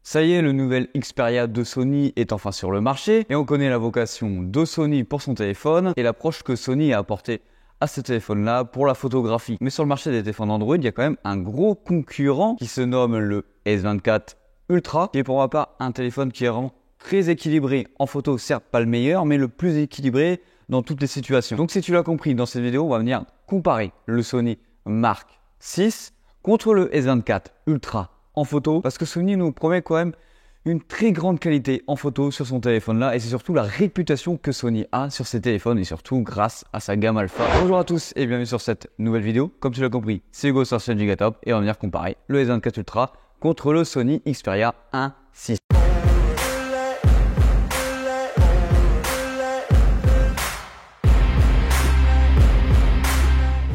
Ça y est, le nouvel Xperia de Sony est enfin sur le marché et on connaît la vocation de Sony pour son téléphone et l'approche que Sony a apportée à ce téléphone-là pour la photographie. Mais sur le marché des téléphones Android, il y a quand même un gros concurrent qui se nomme le S24 Ultra, qui est pour ma part un téléphone qui est vraiment très équilibré en photo, certes pas le meilleur, mais le plus équilibré dans toutes les situations. Donc si tu l'as compris, dans cette vidéo, on va venir comparer le Sony Mark VI contre le S24 Ultra en photo, parce que Sony nous promet quand même une très grande qualité en photo sur son téléphone là, et c'est surtout la réputation que Sony a sur ses téléphones, et surtout grâce à sa gamme Alpha. Bonjour à tous et bienvenue sur cette nouvelle vidéo. Comme tu l'as compris, c'est Hugo sur chaîne Gigatop, et on va venir comparer le S24 Ultra contre le Sony Xperia 1.6.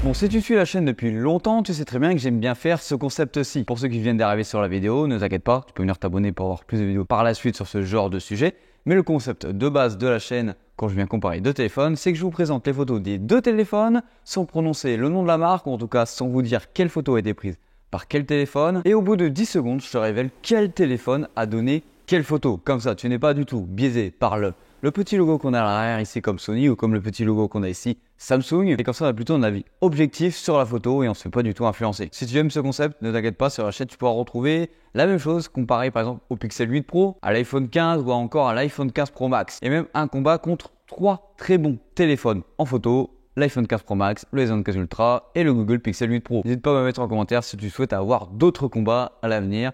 Bon, si tu suis la chaîne depuis longtemps, tu sais très bien que j'aime bien faire ce concept-ci. Pour ceux qui viennent d'arriver sur la vidéo, ne t'inquiète pas, tu peux venir t'abonner pour avoir plus de vidéos par la suite sur ce genre de sujet. Mais le concept de base de la chaîne, quand je viens comparer deux téléphones, c'est que je vous présente les photos des deux téléphones sans prononcer le nom de la marque, ou en tout cas sans vous dire quelle photo a été prise par quel téléphone. Et au bout de 10 secondes, je te révèle quel téléphone a donné quelle photo. Comme ça, tu n'es pas du tout biaisé par le petit logo qu'on a à l'arrière ici comme Sony, ou comme le petit logo qu'on a ici Samsung, et comme ça on a plutôt un avis objectif sur la photo et on ne se fait pas du tout influencer. Si tu aimes ce concept, ne t'inquiète pas, sur la chaîne tu pourras retrouver la même chose comparé par exemple au Pixel 8 Pro, à l'iPhone 15 ou encore à l'iPhone 15 Pro Max. Et même un combat contre trois très bons téléphones en photo, l'iPhone 15 Pro Max, le S24 Ultra et le Google Pixel 8 Pro. N'hésite pas à me mettre en commentaire si tu souhaites avoir d'autres combats à l'avenir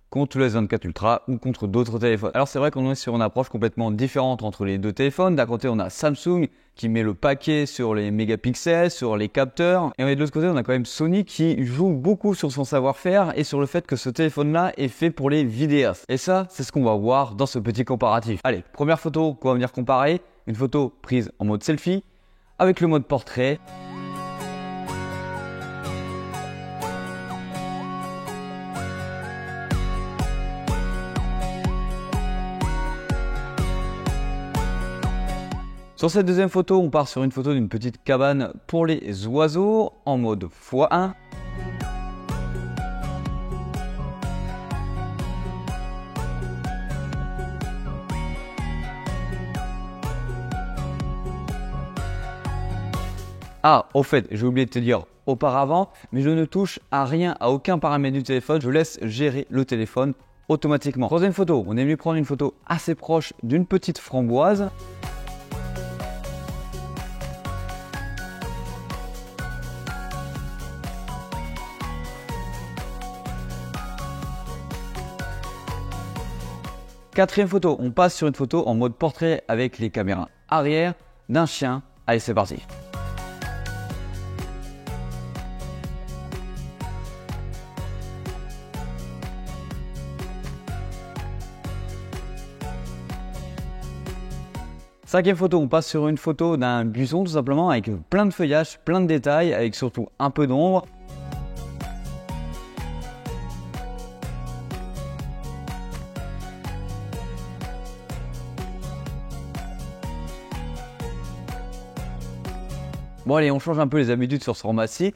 contre le S24 Ultra ou contre d'autres téléphones. Alors c'est vrai qu'on est sur une approche complètement différente entre les deux téléphones. D'un côté on a Samsung qui met le paquet sur les mégapixels, sur les capteurs, et de l'autre côté on a quand même Sony qui joue beaucoup sur son savoir-faire et sur le fait que ce téléphone-là est fait pour les vidéastes. Et ça, c'est ce qu'on va voir dans ce petit comparatif. Allez, première photo qu'on va venir comparer, une photo prise en mode selfie avec le mode portrait. Sur cette deuxième photo, on part sur une photo d'une petite cabane pour les oiseaux en mode x1. Ah, au fait, j'ai oublié de te dire auparavant, mais je ne touche à rien, à aucun paramètre du téléphone. Je laisse gérer le téléphone automatiquement. Troisième photo, on est venu prendre une photo assez proche d'une petite framboise. Quatrième photo, on passe sur une photo en mode portrait avec les caméras arrière d'un chien. Allez, c'est parti. Cinquième photo, on passe sur une photo d'un buisson tout simplement avec plein de feuillages, plein de détails, avec surtout un peu d'ombre. Bon allez, on change un peu les habitudes sur ce format-ci.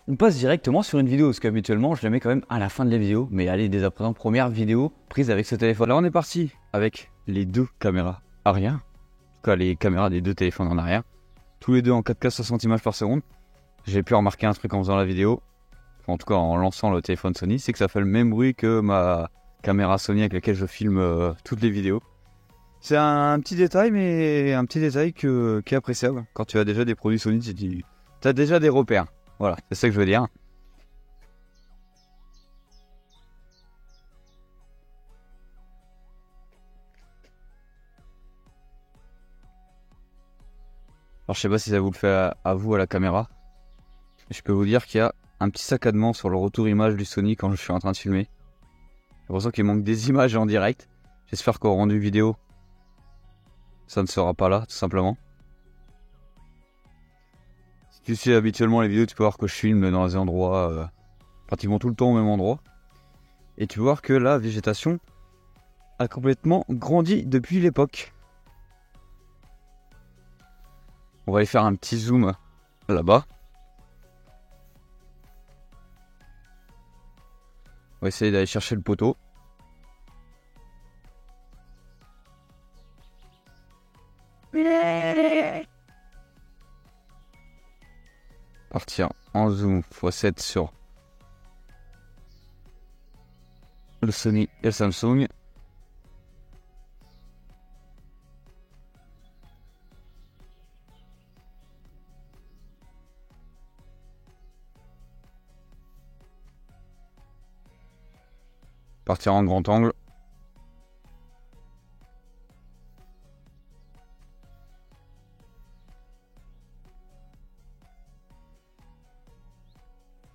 On passe directement sur une vidéo, parce qu'habituellement je la mets quand même à la fin de la vidéo. Mais allez, dès à présent, première vidéo prise avec ce téléphone. Là on est parti avec les deux caméras arrière. En tout cas les caméras des deux téléphones en arrière. Tous les deux en 4K 60 images par seconde. J'ai pu remarquer un truc en faisant la vidéo. Enfin, en tout cas en lançant le téléphone Sony, c'est que ça fait le même bruit que ma caméra Sony avec laquelle je filme toutes les vidéos. C'est un petit détail, mais un petit détail qui est appréciable. Quand tu as déjà des produits Sony, tu as déjà des repères. Voilà, c'est ça que je veux dire. Alors je sais pas si ça vous le fait à vous à la caméra. Je peux vous dire qu'il y a un petit saccadement sur le retour image du Sony quand je suis en train de filmer. J'ai l'impression qu'il manque des images en direct. J'espère qu'au rendu vidéo, ça ne sera pas là, tout simplement. Si tu suis habituellement les vidéos, tu peux voir que je filme dans des endroits pratiquement tout le temps au même endroit. Et tu peux voir que la végétation a complètement grandi depuis l'époque. On va aller faire un petit zoom là-bas. On va essayer d'aller chercher le poteau. Partir en zoom x7 sur le Sony et le Samsung. Partir en grand angle.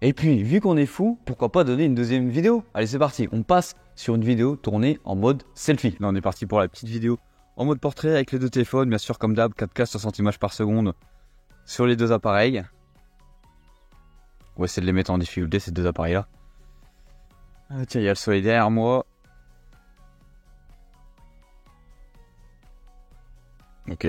Et puis, vu qu'on est fou, pourquoi pas donner une deuxième vidéo? Allez, c'est parti, on passe sur une vidéo tournée en mode selfie. Là, on est parti pour la petite vidéo en mode portrait avec les deux téléphones, bien sûr, comme d'hab, 4K 60 images par seconde sur les deux appareils. On va essayer de les mettre en difficulté, ces deux appareils-là. Ah, tiens, il y a le soleil derrière moi. Ok.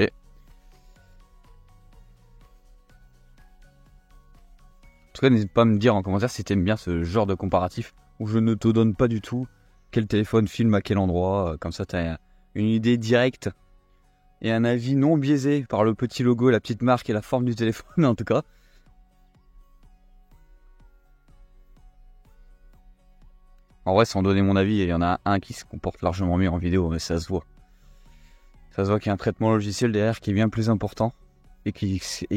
En tout cas, n'hésite pas à me dire en commentaire si tu aimes bien ce genre de comparatif où je ne te donne pas du tout quel téléphone filme à quel endroit. Comme ça, tu as une idée directe et un avis non biaisé par le petit logo, la petite marque et la forme du téléphone en tout cas. En vrai, sans donner mon avis, il y en a un qui se comporte largement mieux en vidéo, mais ça se voit. Ça se voit qu'il y a un traitement logiciel derrière qui est bien plus important et que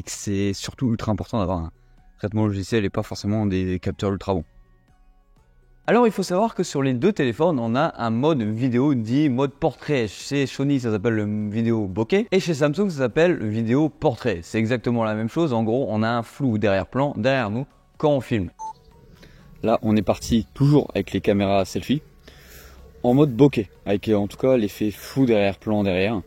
c'est surtout ultra important d'avoir un traitement logiciel et pas forcément des capteurs ultra bons. Alors il faut savoir que sur les deux téléphones, on a un mode vidéo dit mode portrait. Chez Sony, ça s'appelle le vidéo bokeh et chez Samsung, ça s'appelle le vidéo portrait. C'est exactement la même chose. En gros, on a un flou derrière-plan derrière nous quand on filme. Là, on est parti toujours avec les caméras selfie en mode bokeh, avec en tout cas l'effet flou derrière-plan derrière.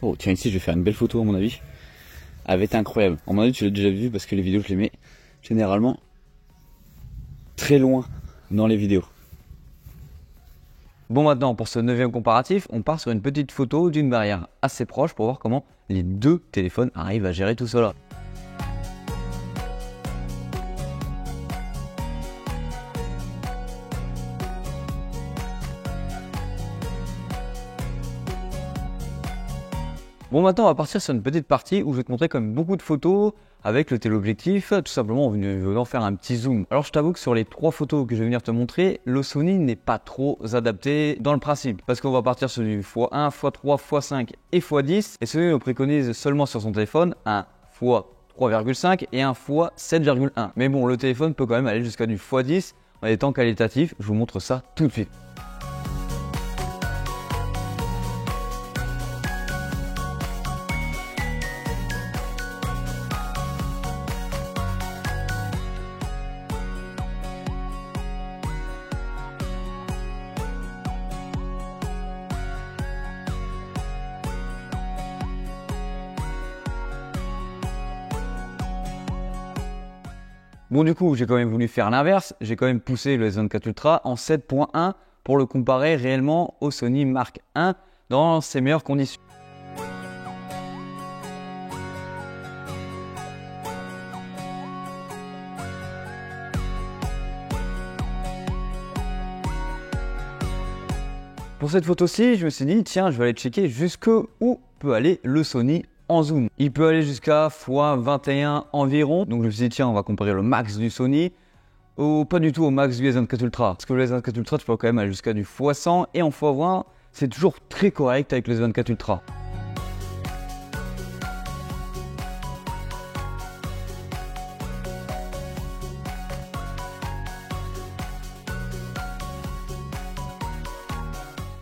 Oh tiens, ici je vais faire une belle photo à mon avis. Elle va être incroyable. À mon avis tu l'as déjà vu parce que les vidéos je les mets généralement très loin dans les vidéos. Bon, maintenant pour ce 9e comparatif, on part sur une petite photo d'une barrière assez proche pour voir comment les deux téléphones arrivent à gérer tout cela. Bon, maintenant on va partir sur une petite partie où je vais te montrer comme beaucoup de photos avec le téléobjectif, tout simplement en venant faire un petit zoom. Alors je t'avoue que sur les 3 photos que je vais venir te montrer, le Sony n'est pas trop adapté dans le principe. Parce qu'on va partir sur du x1, x3, x5 et x10. Et Sony nous préconise seulement sur son téléphone un x3,5 et un x7,1. Mais bon, le téléphone peut quand même aller jusqu'à du x10 en étant qualitatif. Je vous montre ça tout de suite. Bon, du coup, j'ai quand même voulu faire l'inverse. J'ai quand même poussé le S24 Ultra en 7.1 pour le comparer réellement au Sony Mark I dans ses meilleures conditions. Pour cette photo-ci, je me suis dit, tiens, je vais aller checker jusqu'où peut aller le Sony en zoom. Il peut aller jusqu'à x21 environ. Donc je me suis dit, tiens, on va comparer le max du Sony pas du tout au max du S24 Ultra. Parce que le S24 Ultra, tu peux quand même aller jusqu'à du x100 et en x20, c'est toujours très correct avec le S24 Ultra.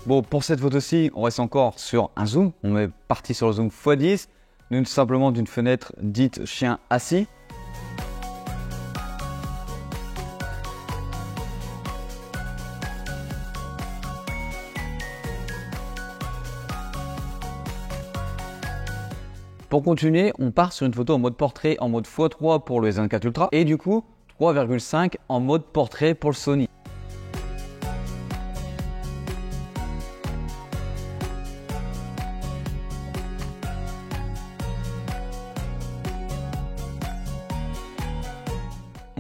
Bon, pour cette photo-ci, on reste encore sur un zoom. On est parti sur le zoom x10, tout simplement d'une fenêtre dite chien assis. Pour continuer, on part sur une photo en mode portrait en mode x3 pour le S24 Ultra et du coup 3,5 en mode portrait pour le Sony.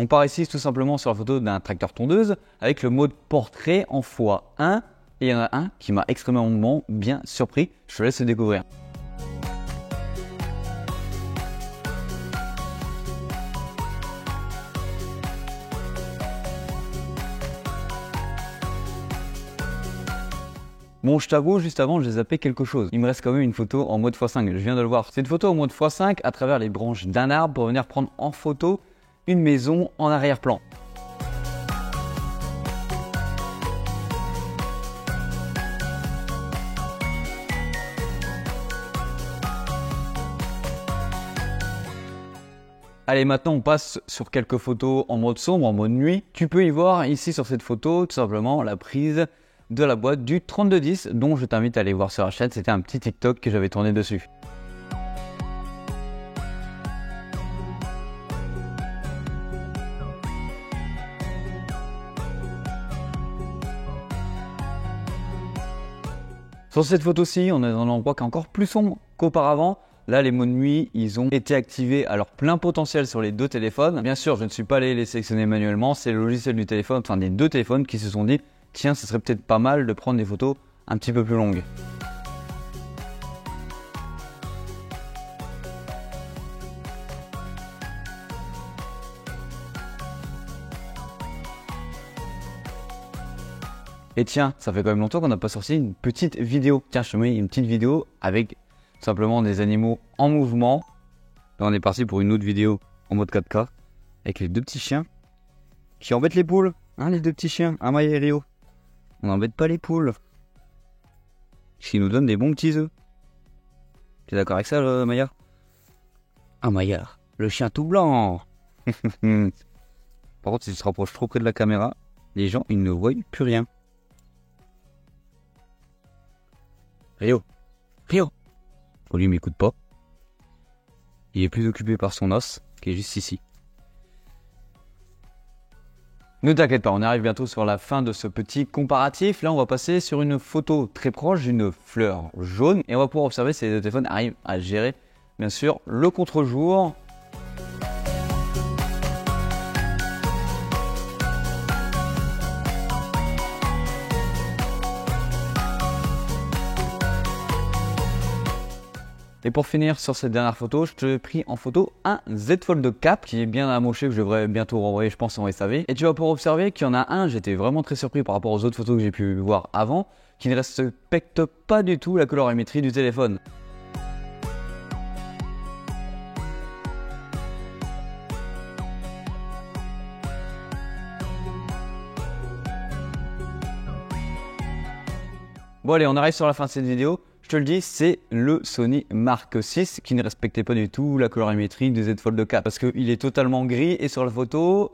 On part ici tout simplement sur la photo d'un tracteur tondeuse avec le mode portrait en x1 et il y en a un qui m'a extrêmement bien surpris. Je te laisse le découvrir. Bon, je t'avoue, juste avant, j'ai zappé quelque chose. Il me reste quand même une photo en mode x5, je viens de le voir. C'est une photo en mode x5 à travers les branches d'un arbre pour venir prendre en photo une maison en arrière-plan. Allez, maintenant on passe sur quelques photos en mode sombre, en mode nuit. Tu peux y voir ici sur cette photo tout simplement la prise de la boîte du 3210 dont je t'invite à aller voir sur la chaîne, c'était un petit TikTok que j'avais tourné dessus. Sur cette photo-ci, on est dans un endroit qui est encore plus sombre qu'auparavant. Là, les modes nuit, ils ont été activés à leur plein potentiel sur les deux téléphones. Bien sûr, je ne suis pas allé les sélectionner manuellement, c'est le logiciel du téléphone, enfin des deux téléphones qui se sont dit tiens, ce serait peut-être pas mal de prendre des photos un petit peu plus longues. Et tiens, ça fait quand même longtemps qu'on n'a pas sorti une petite vidéo. Tiens, je te mets une petite vidéo avec simplement des animaux en mouvement. Là, on est parti pour une autre vidéo en mode 4K avec les deux petits chiens qui embêtent les poules. Hein, les deux petits chiens, Amaya et Rio. On n'embête pas les poules. Parce qu'ils nous donnent des bons petits œufs. Tu es d'accord avec ça, Maya? Ah, Maya, le chien tout blanc. Par contre, si tu te rapproches trop près de la caméra, les gens, ils ne voient plus rien. Rio. Rio. Oh, lui, il m'écoute pas. Il est plus occupé par son os, qui est juste ici. Ne t'inquiète pas, on arrive bientôt sur la fin de ce petit comparatif. Là, on va passer sur une photo très proche d'une fleur jaune. Et on va pouvoir observer si les deux téléphones arrivent à gérer, bien sûr, le contre-jour. Et pour finir sur cette dernière photo, je te pris en photo un Z Fold 4 qui est bien amoché, que je devrais bientôt renvoyer, je pense, en SAV. Et tu vas pouvoir observer qu'il y en a un, j'étais vraiment très surpris par rapport aux autres photos que j'ai pu voir avant, qui ne respecte pas du tout la colorimétrie du téléphone. Bon allez, on arrive sur la fin de cette vidéo. Je te le dis, c'est le Sony Mark VI qui ne respectait pas du tout la colorimétrie du Z Fold 4 parce qu'il est totalement gris et sur la photo,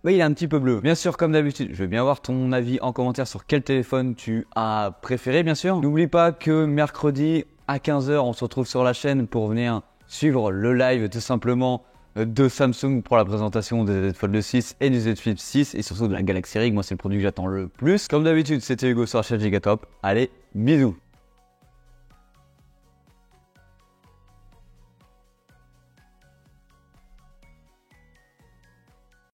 il est un petit peu bleu. Bien sûr, comme d'habitude, je veux bien avoir ton avis en commentaire sur quel téléphone tu as préféré, bien sûr. N'oublie pas que mercredi à 15 h, on se retrouve sur la chaîne pour venir suivre le live tout simplement de Samsung pour la présentation des Z Fold 6 et du Z Flip 6 et surtout de la Galaxy Rig. Moi, c'est le produit que j'attends le plus. Comme d'habitude, c'était Hugo sur la chaîne Gigatop. Allez, bisous!